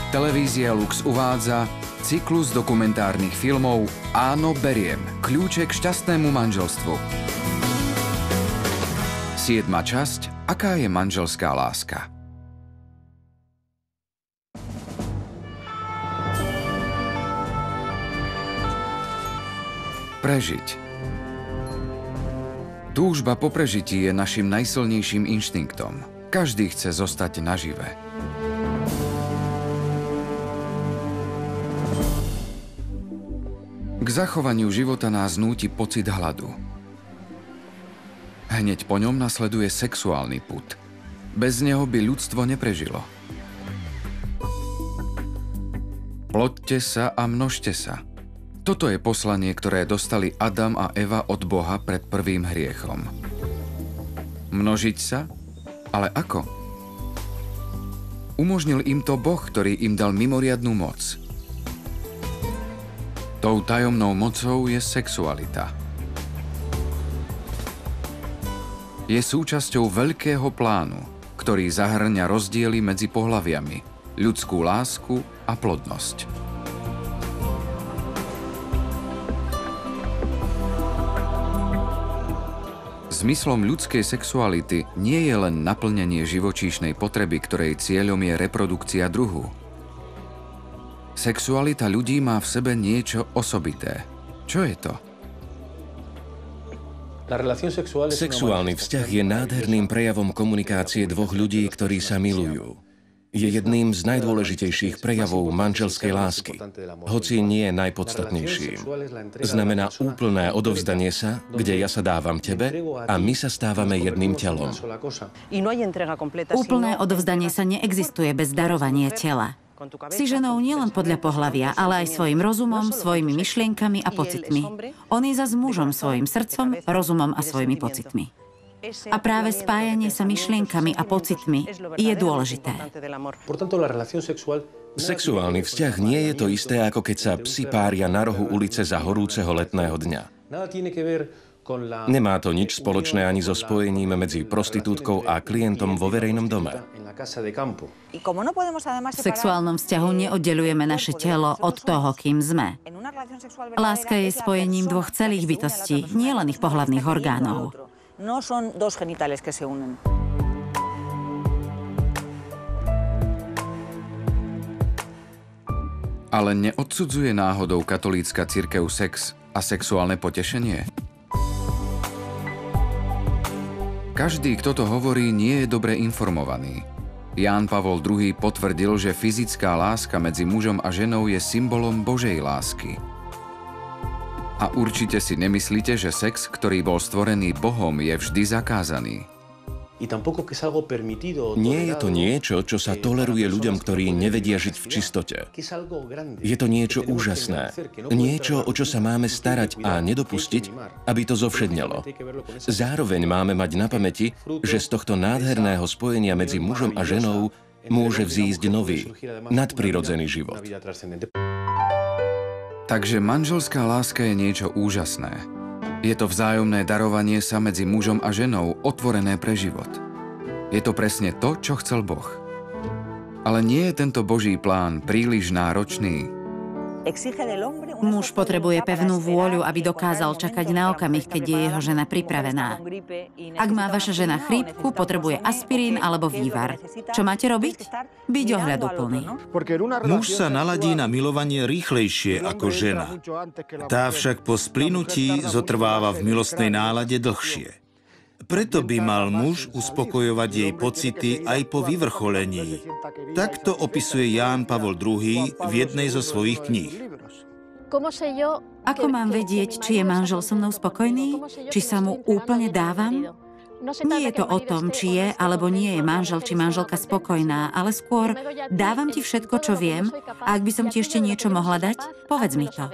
Televízia Lux uvádza cyklus dokumentárnych filmov Áno, beriem. Kľúče k šťastnému manželstvu. 7. časť. Aká je manželská láska? Prežiť. Túžba po prežití je našim najsilnejším inštinktom. Každý chce zostať nažive. K zachovaniu života nás núti pocit hladu. Hneď po ňom nasleduje sexuálny pud. Bez neho by ľudstvo neprežilo. Ploďte sa a množte sa. Toto je poslanie, ktoré dostali Adam a Eva od Boha pred prvým hriechom. Množiť sa? Ale ako? Umožnil im to Boh, ktorý im dal mimoriadnu moc. Tou tajomnou mocou je sexualita. Je súčasťou veľkého plánu, ktorý zahŕňa rozdiely medzi pohlaviami, ľudskú lásku a plodnosť. Zmyslom ľudskej sexuality nie je len naplnenie živočíšnej potreby, ktorej cieľom je reprodukcia druhu. Sexualita ľudí má v sebe niečo osobité. Čo je to? Sexuálny vzťah je nádherným prejavom komunikácie dvoch ľudí, ktorí sa milujú. Je jedným z najdôležitejších prejavov manželskej lásky, hoci nie je najpodstatnejším. Znamená úplné odovzdanie sa, kde ja sa dávam tebe a my sa stávame jedným telom. Úplné odovzdanie sa neexistuje bez darovania tela. Si ženou nielen podľa pohlavia, ale aj svojim rozumom, svojimi myšlienkami a pocitmi. On je zas mužom svojim srdcom, rozumom a svojimi pocitmi. A práve spájanie sa myšlienkami a pocitmi je dôležité. Sexuálny vzťah nie je to isté, ako keď sa psi pária na rohu ulice za horúceho letného dňa. Nemá to nič spoločné ani so spojením medzi prostitútkou a klientom vo verejnom dome. V sexuálnom vzťahu neoddeľujeme naše telo od toho, kým sme. Láska je spojením dvoch celých bytostí, nielen ich pohlavných orgánov. Ale neodsudzuje náhodou katolícka cirkev sex a sexuálne potešenie? Každý, kto to hovorí, nie je dobre informovaný. Ján Pavol II potvrdil, že fyzická láska medzi mužom a ženou je symbolom Božej lásky. A určite si nemyslíte, že sex, ktorý bol stvorený Bohom, je vždy zakázaný. Nie je to niečo, čo sa toleruje ľuďom, ktorí nevedia žiť v čistote. Je to niečo úžasné. Niečo, o čo sa máme starať a nedopustiť, aby to zovšednelo. Zároveň máme mať na pamäti, že z tohto nádherného spojenia medzi mužom a ženou môže vzísť nový, nadprirodzený život. Takže manželská láska je niečo úžasné. Je to vzájomné darovanie sa medzi mužom a ženou, otvorené pre život. Je to presne to, čo chcel Boh. Ale nie je tento Boží plán príliš náročný? Muž potrebuje pevnú vôľu, aby dokázal čakať na okamih, keď je jeho žena pripravená. Ak má vaša žena chrípku, potrebuje aspirín alebo vývar. Čo máte robiť? Byť ohľaduplný. Muž sa naladí na milovanie rýchlejšie ako žena. Tá však po splynutí zotrváva v milostnej nálade dlhšie. Preto by mal muž uspokojovať jej pocity aj po vyvrcholení. Takto opisuje Ján Pavol II v jednej zo svojich kníh. Ako mám vedieť, či je manžel so mnou spokojný? Či sa mu úplne dávam? Nie je to o tom, či je alebo nie je manžel či manželka spokojná, ale skôr dávam ti všetko, čo viem, a ak by som ti ešte niečo mohla dať, povedz mi to.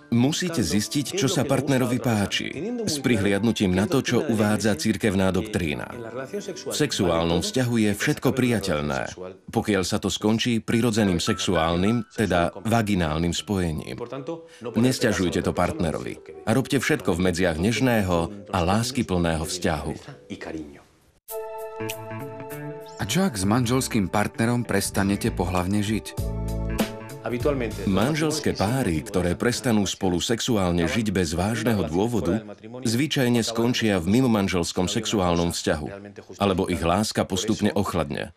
Musíte zistiť, čo sa partnerovi páči, s prihliadnutím na to, čo uvádza cirkevná doktrína. V sexuálnom vzťahu je všetko prijateľné, pokiaľ sa to skončí prirodzeným sexuálnym, teda vaginálnym spojením. Nesťažujte to partnerovi a robte všetko v medziach nežného a láskyplného vzťahu. A čo ak s manželským partnerom prestanete pohlavne žiť? Manželské páry, ktoré prestanú spolu sexuálne žiť bez vážneho dôvodu, zvyčajne skončia v mimomanželskom sexuálnom vzťahu, alebo ich láska postupne ochladne.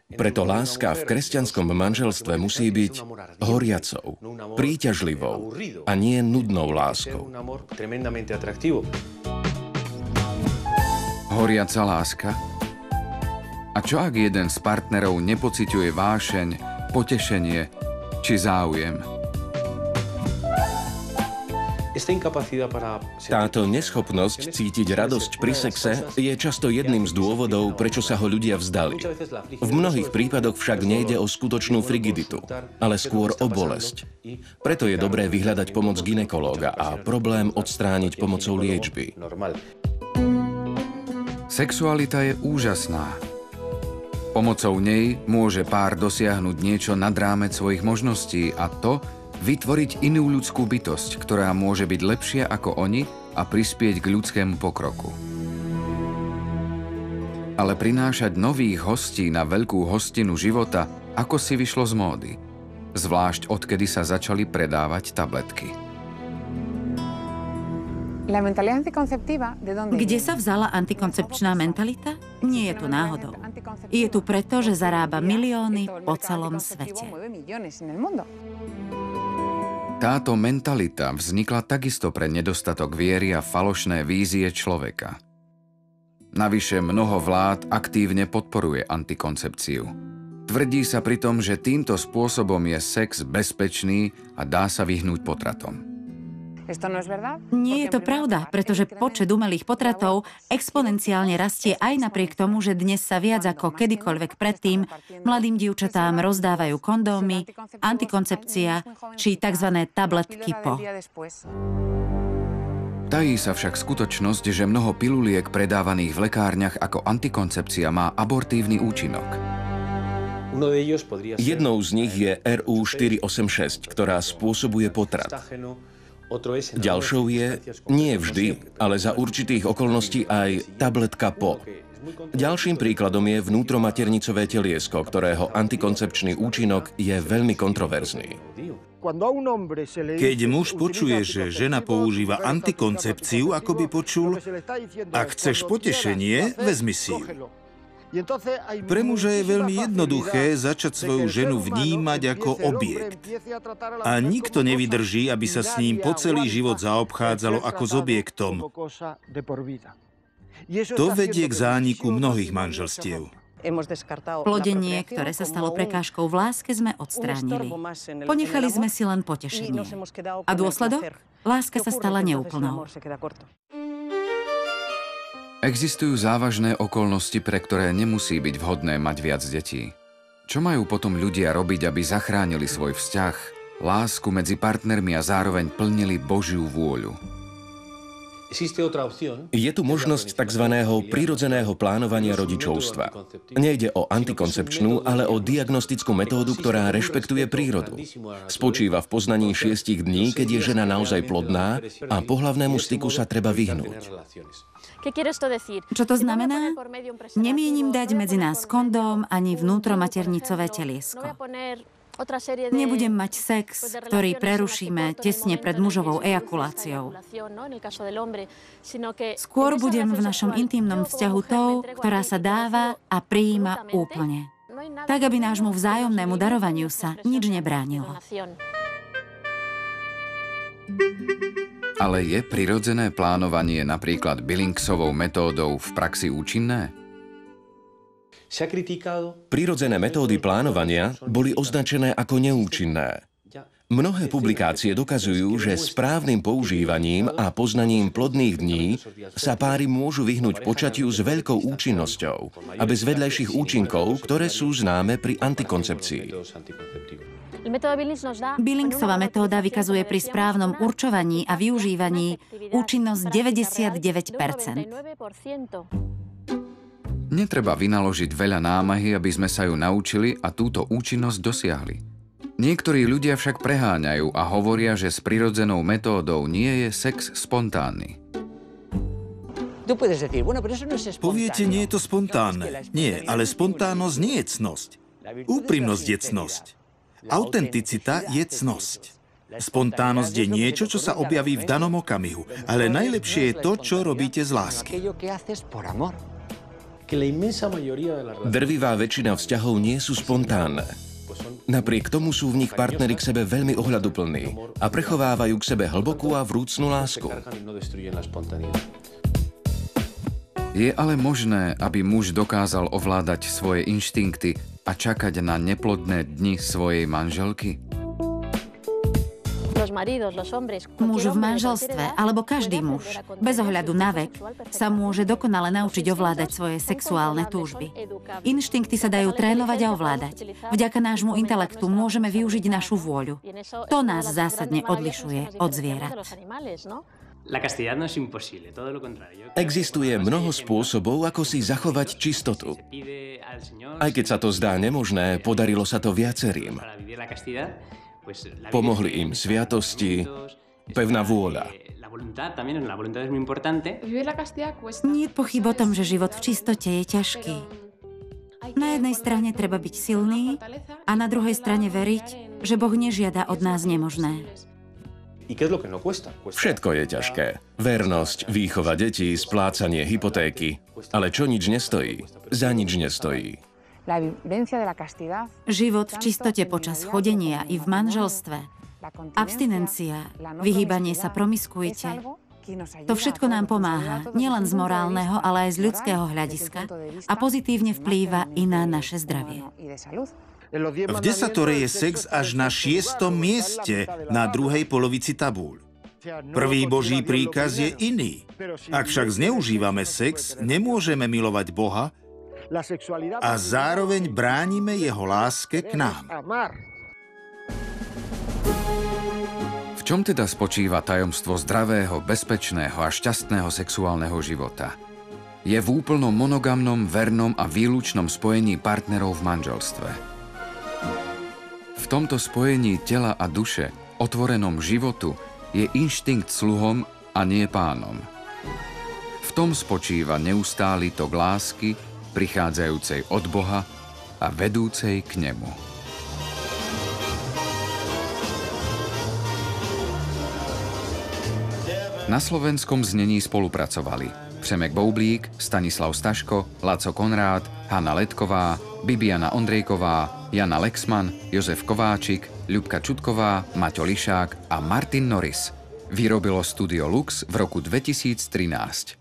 Preto láska v kresťanskom manželstve musí byť horiacou, príťažlivou a nie nudnou láskou. Horiaca láska? A čo ak jeden z partnerov nepociťuje vášeň, potešenie či záujem? Táto neschopnosť cítiť radosť pri sexe je často jedným z dôvodov, prečo sa ho ľudia vzdali. V mnohých prípadoch však nejde o skutočnú frigiditu, ale skôr o bolesť. Preto je dobré vyhľadať pomoc gynekológa a problém odstrániť pomocou liečby. Sexualita je úžasná. Pomocou nej môže pár dosiahnuť niečo nad rámec svojich možností a to vytvoriť inú ľudskú bytosť, ktorá môže byť lepšia ako oni a prispieť k ľudskému pokroku. Ale prinášať nových hostí na veľkú hostinu života ako si vyšlo z módy, zvlášť odkedy sa začali predávať tabletky. Kde sa vzala antikoncepčná mentalita? Nie je tu náhodou. Je tu preto, že zarába milióny po celom svete. Táto mentalita vznikla takisto pre nedostatok viery a falošné vízie človeka. Navyše mnoho vlád aktívne podporuje antikoncepciu. Tvrdí sa pritom, že týmto spôsobom je sex bezpečný a dá sa vyhnúť potratom. Nie je to pravda, pretože počet umelých potratov exponenciálne rastie aj napriek tomu, že dnes sa viac ako kedykoľvek predtým mladým dievčatám rozdávajú kondómy, antikoncepcia či tzv. Tabletky po. Tají sa však skutočnosť, že mnoho piluliek predávaných v lekárniach ako antikoncepcia má abortívny účinok. Jednou z nich je RU486, ktorá spôsobuje potrat. Ďalšou je, nie vždy, ale za určitých okolností aj tabletka po. Ďalším príkladom je vnútromaternicové teliesko, ktorého antikoncepčný účinok je veľmi kontroverzný. Keď muž počuje, že žena používa antikoncepciu, ako by počul, ak chceš potešenie, vezmi si ju. Pre muža je veľmi jednoduché začať svoju ženu vnímať ako objekt. A nikto nevydrží, aby sa s ním po celý život zaobchádzalo ako s objektom. To vedie k zániku mnohých manželstiev. Plodenie, ktoré sa stalo prekážkou v láske, sme odstránili. Ponechali sme si len potešenie. A dôsledok? Láska sa stala neúplnou. Existujú závažné okolnosti, pre ktoré nemusí byť vhodné mať viac detí. Čo majú potom ľudia robiť, aby zachránili svoj vzťah, lásku medzi partnermi a zároveň plnili Božiu vôľu? Je tu možnosť tzv. Prirodzeného plánovania rodičovstva. Nejde o antikoncepčnú, ale o diagnostickú metódu, ktorá rešpektuje prírodu. Spočíva v poznaní 6 dní, keď je žena naozaj plodná a pohlavnému styku sa treba vyhnúť. Čo to znamená? Nemienim dať medzi nás kondóm ani vnútromaternicové teliesko. Nebudem mať sex, ktorý prerušíme tesne pred mužovou ejakuláciou. Skôr budem v našom intímnom vzťahu tou, ktorá sa dáva a prijíma úplne. Tak, aby nášmu vzájomnému darovaniu sa nič nebránilo. Ale je prirodzené plánovanie napríklad Billingsovou metódou v praxi účinné? Prirodzené metódy plánovania boli označené ako neúčinné. Mnohé publikácie dokazujú, že správnym používaním a poznaním plodných dní sa páry môžu vyhnúť počatiu s veľkou účinnosťou a bez vedľajších účinkov, ktoré sú známe pri antikoncepcii. Billingsova metóda vykazuje pri správnom určovaní a využívaní účinnosť 99%. Netreba vynaložiť veľa námahy, aby sme sa ju naučili a túto účinnosť dosiahli. Niektorí ľudia však preháňajú a hovoria, že s prirodzenou metódou nie je sex spontánny. Poviete, nie je to spontánne. Nie, ale spontánnosť nie je cnosť. Úprimnosť je cnosť. Autenticita je cnosť. Spontánnosť je niečo, čo sa objaví v danom okamihu, ale najlepšie je to, čo robíte z lásky. Drvivá väčšina vzťahov nie sú spontánne. Napriek tomu sú v nich partneri k sebe veľmi ohľaduplní a prechovávajú k sebe hlbokú a vrúcnú lásku. Je ale možné, aby muž dokázal ovládať svoje inštinkty a čakať na neplodné dni svojej manželky? Muž v manželstve, alebo každý muž, bez ohľadu na vek, sa môže dokonale naučiť ovládať svoje sexuálne túžby. Inštinkty sa dajú trénovať a ovládať. Vďaka nášmu intelektu môžeme využiť našu vôľu. To nás zásadne odlišuje od zvierat. Existuje mnoho spôsobov, ako si zachovať čistotu. Aj keď sa to zdá nemožné, podarilo sa to viacerým. Pomohli im sviatosti, pevná vôľa. Nie je pochyb o tom, že život v čistote je ťažký. Na jednej strane treba byť silný a na druhej strane veriť, že Boh nežiada od nás nemožné. Všetko je ťažké. Vernosť, výchova detí, splácanie hypotéky. Ale čo nič nestojí, za nič nestojí. Život v čistote počas chodenia i v manželstve, abstinencia, vyhýbanie sa promiskuite, to všetko nám pomáha, nielen z morálneho, ale aj z ľudského hľadiska a pozitívne vplýva i na naše zdravie. V desatore je sex až na 6. mieste na druhej polovici tabúľ. Prvý Boží príkaz je iný. Ak však zneužívame sex, nemôžeme milovať Boha a zároveň bránime jeho láske k nám. V čom teda spočíva tajomstvo zdravého, bezpečného a šťastného sexuálneho života? Je v úplnom monogamnom, vernom a výlučnom spojení partnerov v manželstve. V tomto spojení tela a duše, otvorenom životu, je inštinkt sluhom a nie pánom. V tom spočíva neustály tok lásky, prichádzajúcej od Boha a vedúcej k nemu. Na slovenskom znení spolupracovali Přemek Boublík, Stanislav Staško, Laco Konrád, Hanna Letková, Bibiana Ondrejková, Jana Lexman, Jozef Kováčik, Ľubka Čutková, Maťo Lišák a Martin Norris. Vyrobilo Studio Lux v roku 2013.